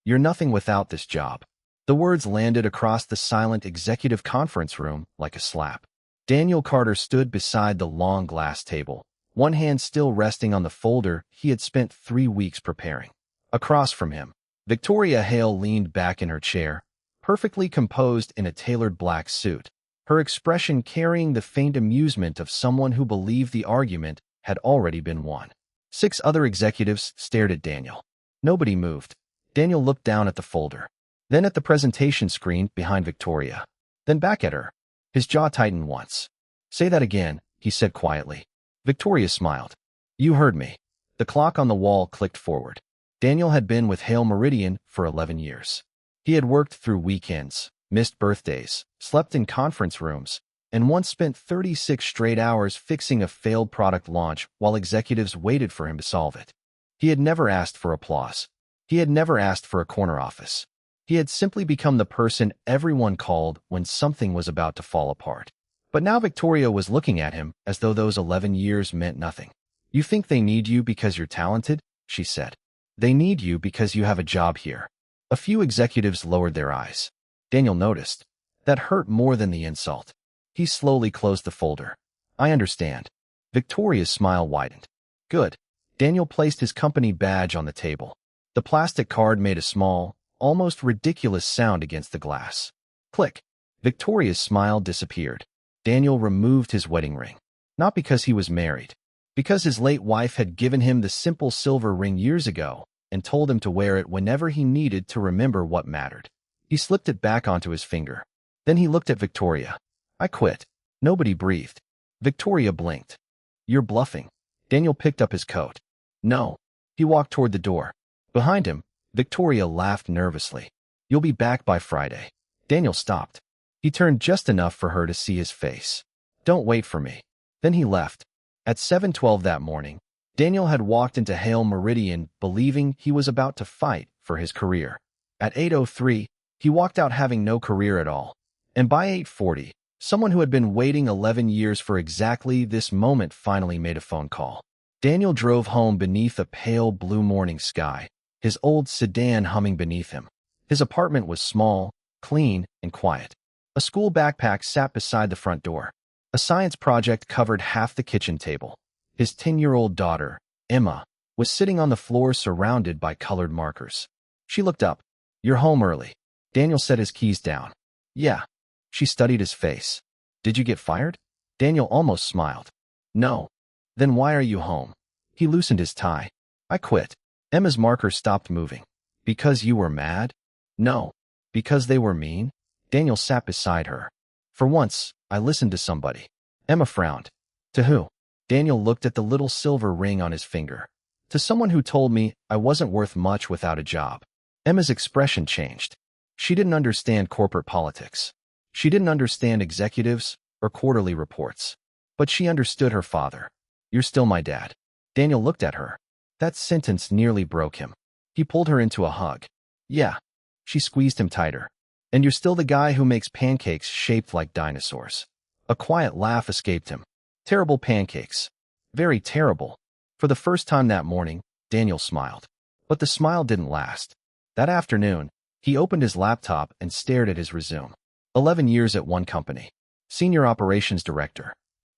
You're nothing without this job. The words landed across the silent executive conference room like a slap. Daniel Carter stood beside the long glass table, one hand still resting on the folder he had spent 3 weeks preparing. Across from him, Victoria Hale leaned back in her chair, perfectly composed in a tailored black suit, her expression carrying the faint amusement of someone who believed the argument had already been won. 6 other executives stared at Daniel. Nobody moved. Daniel looked down at the folder, then at the presentation screen behind Victoria, then back at her. His jaw tightened once. "Say that again," he said quietly. Victoria smiled. "You heard me." The clock on the wall clicked forward. Daniel had been with Hail Meridian for 11 years. He had worked through weekends, missed birthdays, slept in conference rooms, and once spent 36 straight hours fixing a failed product launch while executives waited for him to solve it. He had never asked for applause. He had never asked for a corner office. He had simply become the person everyone called when something was about to fall apart. But now Victoria was looking at him as though those 11 years meant nothing. "You think they need you because you're talented?" she said. "They need you because you have a job here." A few executives lowered their eyes. Daniel noticed. That hurt more than the insult. He slowly closed the folder. "I understand." Victoria's smile widened. "Good." Daniel placed his company badge on the table. The plastic card made a small, almost ridiculous sound against the glass. Click. Victoria's smile disappeared. Daniel removed his wedding ring. Not because he was married. Because his late wife had given him the simple silver ring years ago and told him to wear it whenever he needed to remember what mattered. He slipped it back onto his finger. Then he looked at Victoria. "I quit." Nobody breathed. Victoria blinked. "You're bluffing." Daniel picked up his coat. "No." He walked toward the door. Behind him, Victoria laughed nervously. "You'll be back by Friday." Daniel stopped. He turned just enough for her to see his face. "Don't wait for me." Then he left. At 7:12 that morning, Daniel had walked into Hail Meridian believing he was about to fight for his career. At 8:03, he walked out having no career at all. And by 8:40, someone who had been waiting 11 years for exactly this moment finally made a phone call. Daniel drove home beneath a pale blue morning sky, his old sedan humming beneath him. His apartment was small, clean, and quiet. A school backpack sat beside the front door. A science project covered half the kitchen table. His 10-year-old daughter, Emma, was sitting on the floor surrounded by colored markers. She looked up. "You're home early." Daniel set his keys down. "Yeah." She studied his face. "Did you get fired?" Daniel almost smiled. "No." "Then why are you home?" He loosened his tie. "I quit." Emma's marker stopped moving. "Because you were mad?" "No." "Because they were mean?" Daniel sat beside her. "For once, I listened to somebody." Emma frowned. "To who?" Daniel looked at the little silver ring on his finger. "To someone who told me I wasn't worth much without a job." Emma's expression changed. She didn't understand corporate politics. She didn't understand executives or quarterly reports. But she understood her father. "You're still my dad." Daniel looked at her. That sentence nearly broke him. He pulled her into a hug. "Yeah." She squeezed him tighter. "And you're still the guy who makes pancakes shaped like dinosaurs." A quiet laugh escaped him. "Terrible pancakes. Very terrible." For the first time that morning, Daniel smiled. But the smile didn't last. That afternoon, he opened his laptop and stared at his resume. 11 years at one company. Senior operations director.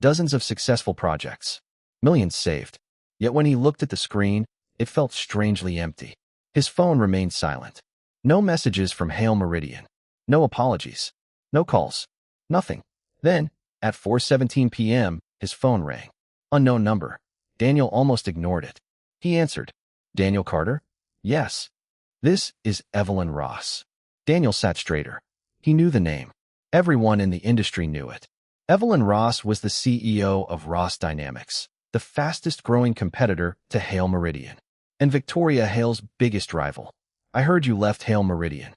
Dozens of successful projects. Millions saved. Yet when he looked at the screen, it felt strangely empty. His phone remained silent. No messages from Hail Meridian. No apologies. No calls. Nothing. Then, at 4:17 p.m., his phone rang. Unknown number. Daniel almost ignored it. He answered. "Daniel Carter?" "Yes." "This is Evelyn Ross." Daniel sat straighter. He knew the name. Everyone in the industry knew it. Evelyn Ross was the CEO of Ross Dynamics, the fastest-growing competitor to Hail Meridian, and Victoria Hale's biggest rival. "I heard you left Hail Meridian."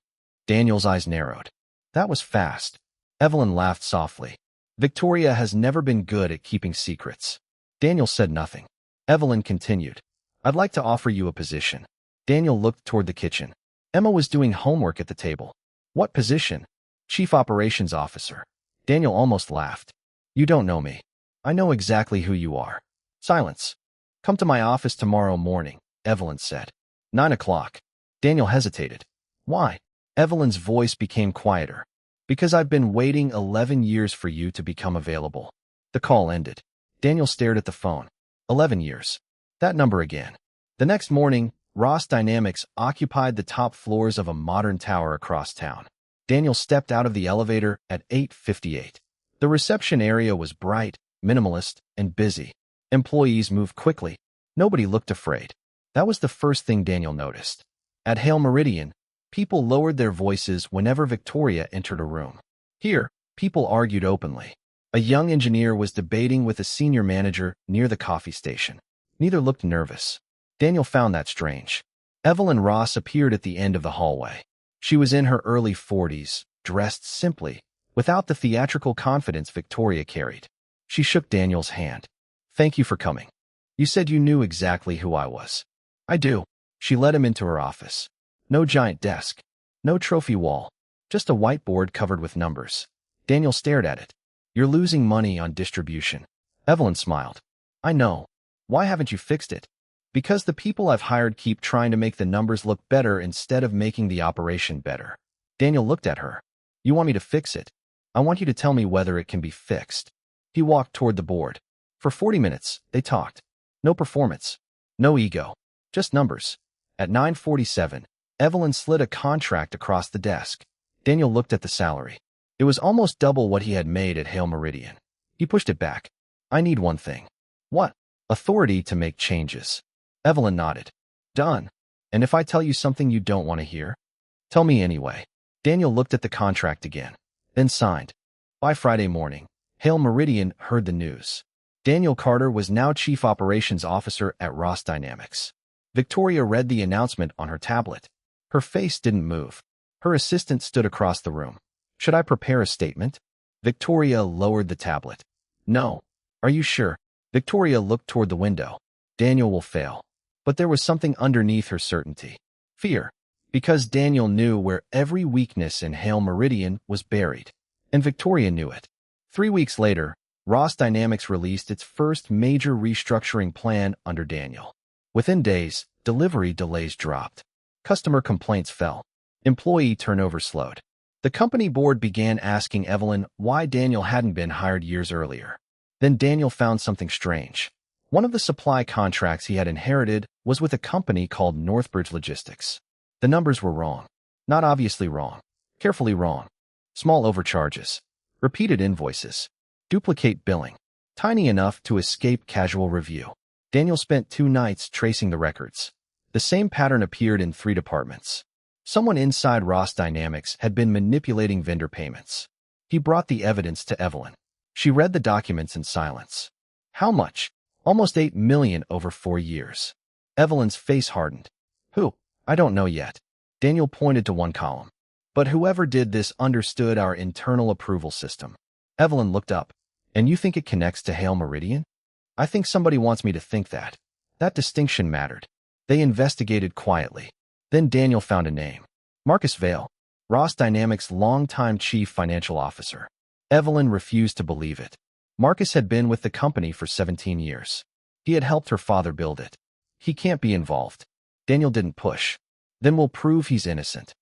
Daniel's eyes narrowed. "That was fast." Evelyn laughed softly. "Victoria has never been good at keeping secrets." Daniel said nothing. Evelyn continued. "I'd like to offer you a position." Daniel looked toward the kitchen. Emma was doing homework at the table. "What position?" "Chief Operations Officer." Daniel almost laughed. "You don't know me. I know exactly who you are." Silence. "Come to my office tomorrow morning," Evelyn said. 9 o'clock. Daniel hesitated. Why? Evelyn's voice became quieter. Because I've been waiting 11 years for you to become available. The call ended. Daniel stared at the phone. 11 years. That number again. The next morning, Ross Dynamics occupied the top floors of a modern tower across town. Daniel stepped out of the elevator at 8:58. The reception area was bright, minimalist, and busy. Employees moved quickly. Nobody looked afraid. That was the first thing Daniel noticed. At Hail Meridian, people lowered their voices whenever Victoria entered a room. Here, people argued openly. A young engineer was debating with a senior manager near the coffee station. Neither looked nervous. Daniel found that strange. Evelyn Ross appeared at the end of the hallway. She was in her early 40s, dressed simply, without the theatrical confidence Victoria carried. She shook Daniel's hand. Thank you for coming. You said you knew exactly who I was. I do. She led him into her office. No giant desk. No trophy wall. Just a whiteboard covered with numbers. Daniel stared at it. You're losing money on distribution. Evelyn smiled. I know. Why haven't you fixed it? Because the people I've hired keep trying to make the numbers look better instead of making the operation better. Daniel looked at her. You want me to fix it? I want you to tell me whether it can be fixed. He walked toward the board. For 40 minutes, they talked. No performance. No ego. Just numbers. At 9:47, Evelyn slid a contract across the desk. Daniel looked at the salary. It was almost double what he had made at Hail Meridian. He pushed it back. I need one thing. What? Authority to make changes. Evelyn nodded. Done. And if I tell you something you don't want to hear? Tell me anyway. Daniel looked at the contract again, then signed. By Friday morning, Hail Meridian heard the news. Daniel Carter was now Chief Operations Officer at Ross Dynamics. Victoria read the announcement on her tablet. Her face didn't move. Her assistant stood across the room. Should I prepare a statement? Victoria lowered the tablet. No. Are you sure? Victoria looked toward the window. Daniel will fail. But there was something underneath her certainty. Fear. Because Daniel knew where every weakness in Hail Meridian was buried. And Victoria knew it. 3 weeks later, Ross Dynamics released its first major restructuring plan under Daniel. Within days, delivery delays dropped. Customer complaints fell. Employee turnover slowed. The company board began asking Evelyn why Daniel hadn't been hired years earlier. Then Daniel found something strange. One of the supply contracts he had inherited was with a company called Northbridge Logistics. The numbers were wrong. Not obviously wrong. Carefully wrong. Small overcharges. Repeated invoices. Duplicate billing. Tiny enough to escape casual review. Daniel spent 2 nights tracing the records. The same pattern appeared in 3 departments. Someone inside Ross Dynamics had been manipulating vendor payments. He brought the evidence to Evelyn. She read the documents in silence. How much? Almost $8 million over 4 years. Evelyn's face hardened. Who? I don't know yet. Daniel pointed to one column. But whoever did this understood our internal approval system. Evelyn looked up. And you think it connects to Hail Meridian? I think somebody wants me to think that. That distinction mattered. They investigated quietly. Then Daniel found a name. Marcus Vail, Ross Dynamics' longtime chief financial officer. Evelyn refused to believe it. Marcus had been with the company for 17 years. He had helped her father build it. He can't be involved. Daniel didn't push. Then we'll prove he's innocent.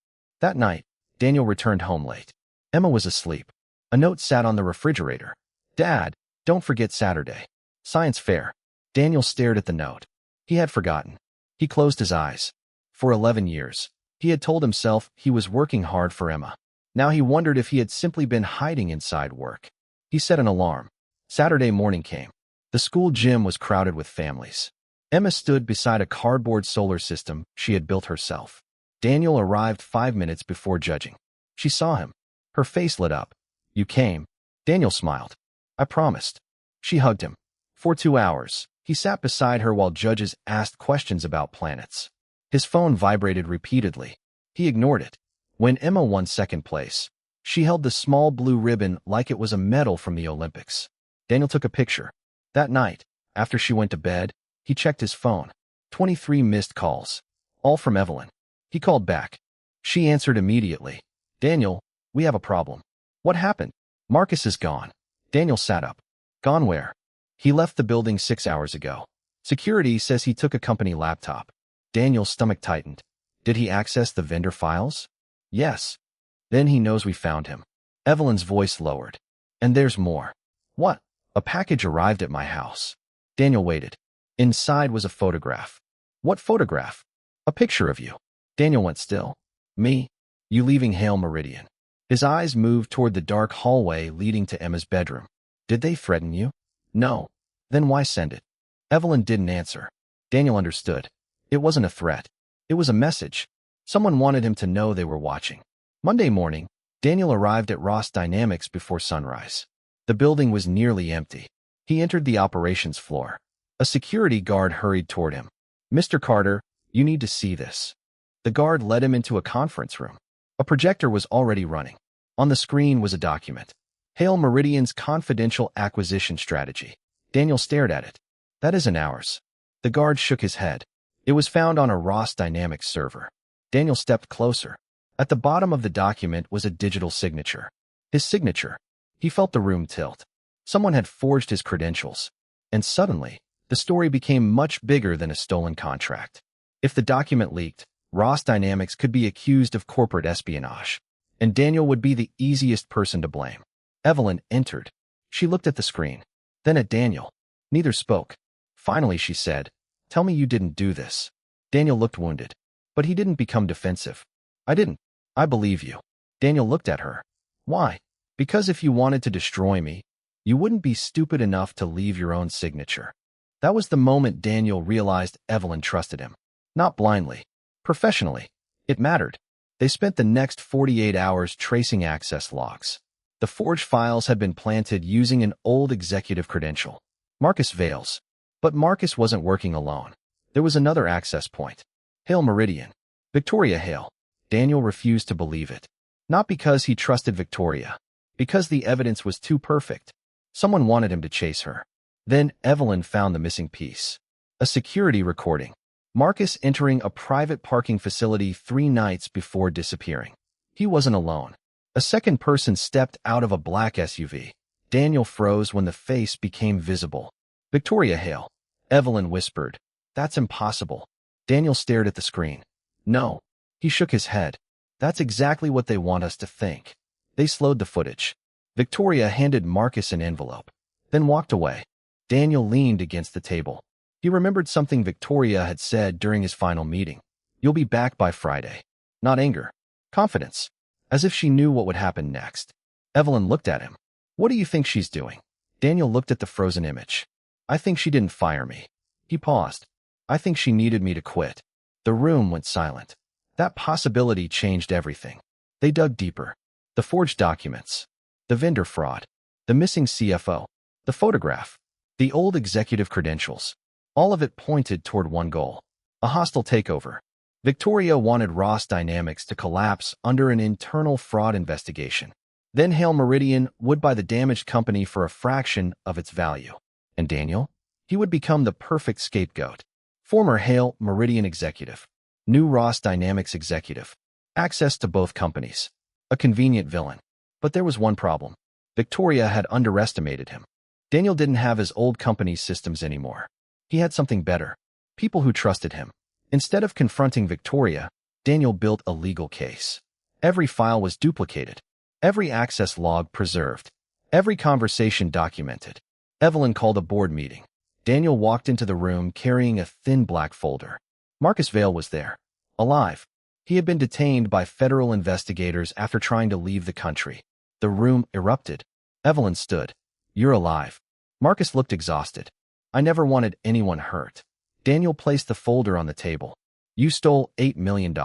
That night, Daniel returned home late. Emma was asleep. A note sat on the refrigerator. Dad, don't forget Saturday. Science fair. Daniel stared at the note. He had forgotten. He closed his eyes. For 11 years, he had told himself he was working hard for Emma. Now he wondered if he had simply been hiding inside work. He set an alarm. Saturday morning came. The school gym was crowded with families. Emma stood beside a cardboard solar system she had built herself. Daniel arrived 5 minutes before judging. She saw him. Her face lit up. You came. Daniel smiled. I promised. She hugged him. For 2 hours, he sat beside her while judges asked questions about planets. His phone vibrated repeatedly. He ignored it. When Emma won second place, she held the small blue ribbon like it was a medal from the Olympics. Daniel took a picture. That night, after she went to bed, he checked his phone. 23 missed calls. All from Evelyn. He called back. She answered immediately. Daniel, we have a problem. What happened? Marcus is gone. Daniel sat up. Gone where? He left the building 6 hours ago. Security says he took a company laptop. Daniel's stomach tightened. Did he access the vendor files? Yes. Then he knows we found him. Evelyn's voice lowered. And there's more. What? A package arrived at my house. Daniel waited. Inside was a photograph. What photograph? A picture of you. Daniel went still. Me? You leaving Hail Meridian. His eyes moved toward the dark hallway leading to Emma's bedroom. Did they threaten you? No. Then why send it? Evelyn didn't answer. Daniel understood. It wasn't a threat. It was a message. Someone wanted him to know they were watching. Monday morning, Daniel arrived at Ross Dynamics before sunrise. The building was nearly empty. He entered the operations floor. A security guard hurried toward him. Mr. Carter, you need to see this. The guard led him into a conference room. A projector was already running. On the screen was a document. Hail Meridian's confidential acquisition strategy. Daniel stared at it. That isn't ours. The guard shook his head. It was found on a Ross Dynamics server. Daniel stepped closer. At the bottom of the document was a digital signature. His signature. He felt the room tilt. Someone had forged his credentials. And suddenly, the story became much bigger than a stolen contract. If the document leaked, Ross Dynamics could be accused of corporate espionage. And Daniel would be the easiest person to blame. Evelyn entered. She looked at the screen. Then at Daniel. Neither spoke. Finally, she said, "Tell me you didn't do this." Daniel looked wounded. But he didn't become defensive. "I didn't. I believe you." Daniel looked at her. "Why?" "Because if you wanted to destroy me, you wouldn't be stupid enough to leave your own signature." That was the moment Daniel realized Evelyn trusted him. Not blindly. Professionally. It mattered. They spent the next 48 hours tracing access logs. The forged files had been planted using an old executive credential. Marcus Vales. But Marcus wasn't working alone. There was another access point. Hail Meridian. Victoria Hale. Daniel refused to believe it. Not because he trusted Victoria. Because the evidence was too perfect. Someone wanted him to chase her. Then Evelyn found the missing piece. A security recording. Marcus entering a private parking facility 3 nights before disappearing. He wasn't alone. A second person stepped out of a black SUV. Daniel froze when the face became visible. Victoria Hale. Evelyn whispered. That's impossible. Daniel stared at the screen. No. He shook his head. That's exactly what they want us to think. They slowed the footage. Victoria handed Marcus an envelope, then walked away. Daniel leaned against the table. He remembered something Victoria had said during his final meeting. You'll be back by Friday. Not anger. Confidence. As if she knew what would happen next. Evelyn looked at him. What do you think she's doing? Daniel looked at the frozen image. I think she didn't fire me. He paused. I think she needed me to quit. The room went silent. That possibility changed everything. They dug deeper. The forged documents. The vendor fraud. The missing CFO. The photograph. The old executive credentials. All of it pointed toward one goal. A hostile takeover. Victoria wanted Ross Dynamics to collapse under an internal fraud investigation. Then Hail Meridian would buy the damaged company for a fraction of its value. And Daniel? He would become the perfect scapegoat. Former Hail Meridian executive. New Ross Dynamics executive. Access to both companies. A convenient villain. But there was one problem. Victoria had underestimated him. Daniel didn't have his old company's systems anymore. He had something better. People who trusted him. Instead of confronting Victoria, Daniel built a legal case. Every file was duplicated. Every access log preserved. Every conversation documented. Evelyn called a board meeting. Daniel walked into the room carrying a thin black folder. Marcus Vale was there. Alive. He had been detained by federal investigators after trying to leave the country. The room erupted. Evelyn stood. You're alive. Marcus looked exhausted. I never wanted anyone hurt. Daniel placed the folder on the table. You stole $8 million.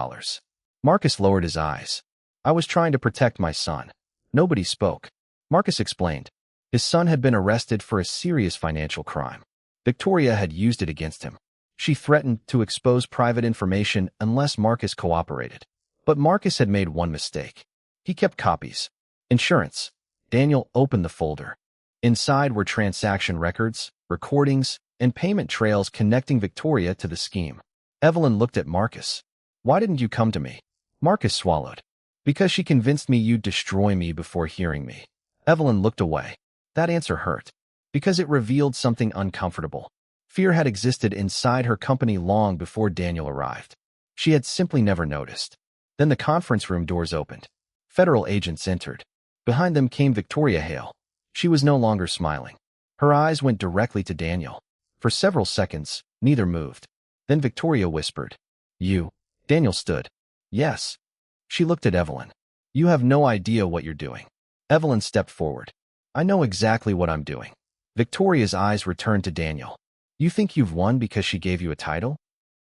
Marcus lowered his eyes. I was trying to protect my son. Nobody spoke. Marcus explained. His son had been arrested for a serious financial crime. Victoria had used it against him. She threatened to expose private information unless Marcus cooperated. But Marcus had made one mistake. He kept copies. Insurance. Daniel opened the folder. Inside were transaction records, recordings, and payment trails connecting Victoria to the scheme. Evelyn looked at Marcus. Why didn't you come to me? Marcus swallowed. Because she convinced me you'd destroy me before hearing me. Evelyn looked away. That answer hurt. Because it revealed something uncomfortable. Fear had existed inside her company long before Daniel arrived. She had simply never noticed. Then the conference room doors opened. Federal agents entered. Behind them came Victoria Hale. She was no longer smiling. Her eyes went directly to Daniel. For several seconds, neither moved. Then Victoria whispered, "You." Daniel stood. "Yes." She looked at Evelyn. "You have no idea what you're doing." Evelyn stepped forward. "I know exactly what I'm doing." Victoria's eyes returned to Daniel. "You think you've won because she gave you a title?"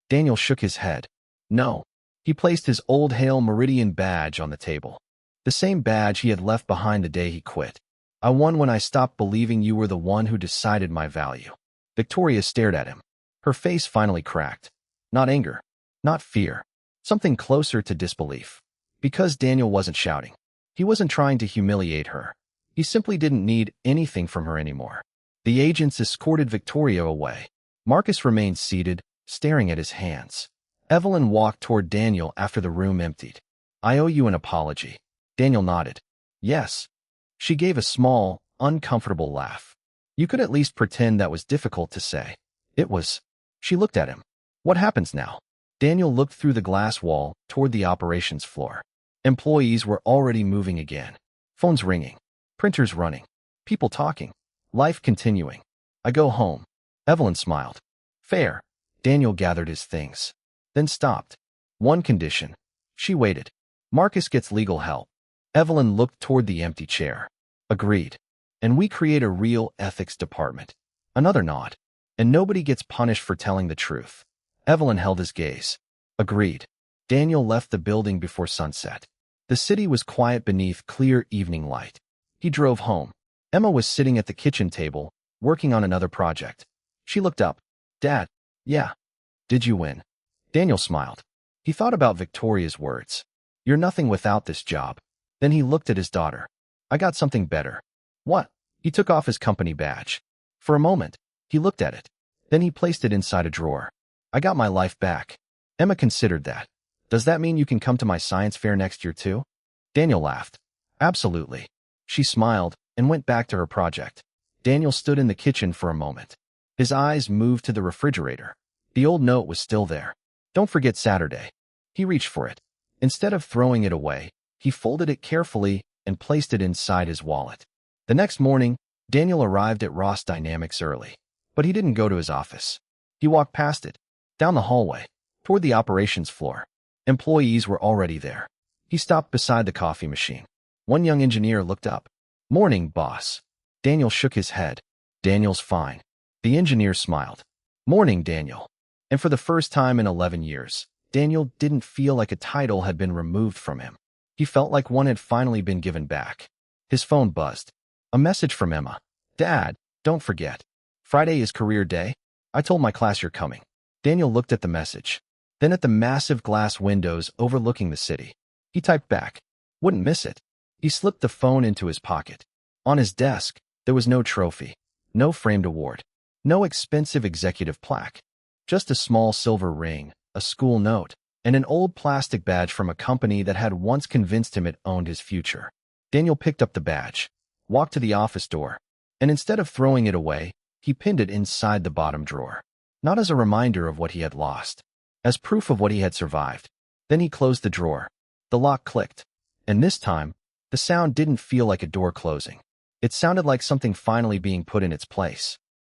Daniel shook his head. "No." He placed his old Hail Meridian badge on the table. The same badge he had left behind the day he quit. "I won when I stopped believing you were the one who decided my value." Victoria stared at him. Her face finally cracked. Not anger. Not fear. Something closer to disbelief. Because Daniel wasn't shouting. He wasn't trying to humiliate her. He simply didn't need anything from her anymore. The agents escorted Victoria away. Marcus remained seated, staring at his hands. Evelyn walked toward Daniel after the room emptied. "I owe you an apology." Daniel nodded. "Yes." She gave a small, uncomfortable laugh. "You could at least pretend that was difficult to say." "It was." She looked at him. "What happens now?" Daniel looked through the glass wall toward the operations floor. Employees were already moving again. Phones ringing. Printers running. People talking. Life continuing. "I go home." Evelyn smiled. "Fair." Daniel gathered his things. Then stopped. "One condition." She waited. "Marcus gets legal help." Evelyn looked toward the empty chair. "Agreed." "And we create a real ethics department." Another nod. "And nobody gets punished for telling the truth." Evelyn held his gaze. "Agreed." Daniel left the building before sunset. The city was quiet beneath clear evening light. He drove home. Emma was sitting at the kitchen table, working on another project. She looked up. "Dad." "Yeah." "Did you win?" Daniel smiled. He thought about Victoria's words. "You're nothing without this job." Then he looked at his daughter. "I got something better." "What?" He took off his company badge. For a moment, he looked at it. Then he placed it inside a drawer. "I got my life back." Emma considered that. "Does that mean you can come to my science fair next year too?" Daniel laughed. "Absolutely." She smiled and went back to her project. Daniel stood in the kitchen for a moment. His eyes moved to the refrigerator. The old note was still there. "Don't forget Saturday." He reached for it. Instead of throwing it away, he folded it carefully and placed it inside his wallet. The next morning, Daniel arrived at Ross Dynamics early. But he didn't go to his office. He walked past it, down the hallway, toward the operations floor. Employees were already there. He stopped beside the coffee machine. One young engineer looked up. "Morning, boss." Daniel shook his head. "Daniel's fine." The engineer smiled. "Morning, Daniel." And for the first time in 11 years, Daniel didn't feel like a title had been removed from him. He felt like one had finally been given back. His phone buzzed. A message from Emma. "Dad, don't forget. Friday is career day. I told my class you're coming." Daniel looked at the message, then at the massive glass windows overlooking the city. He typed back, "Wouldn't miss it." He slipped the phone into his pocket. On his desk, there was no trophy, no framed award, no expensive executive plaque, just a small silver ring, a school note, and an old plastic badge from a company that had once convinced him it owned his future. Daniel picked up the badge, walked to the office door, and instead of throwing it away, he pinned it inside the bottom drawer. Not as a reminder of what he had lost, as proof of what he had survived. Then he closed the drawer. The lock clicked, and this time, the sound didn't feel like a door closing. It sounded like something finally being put in its place.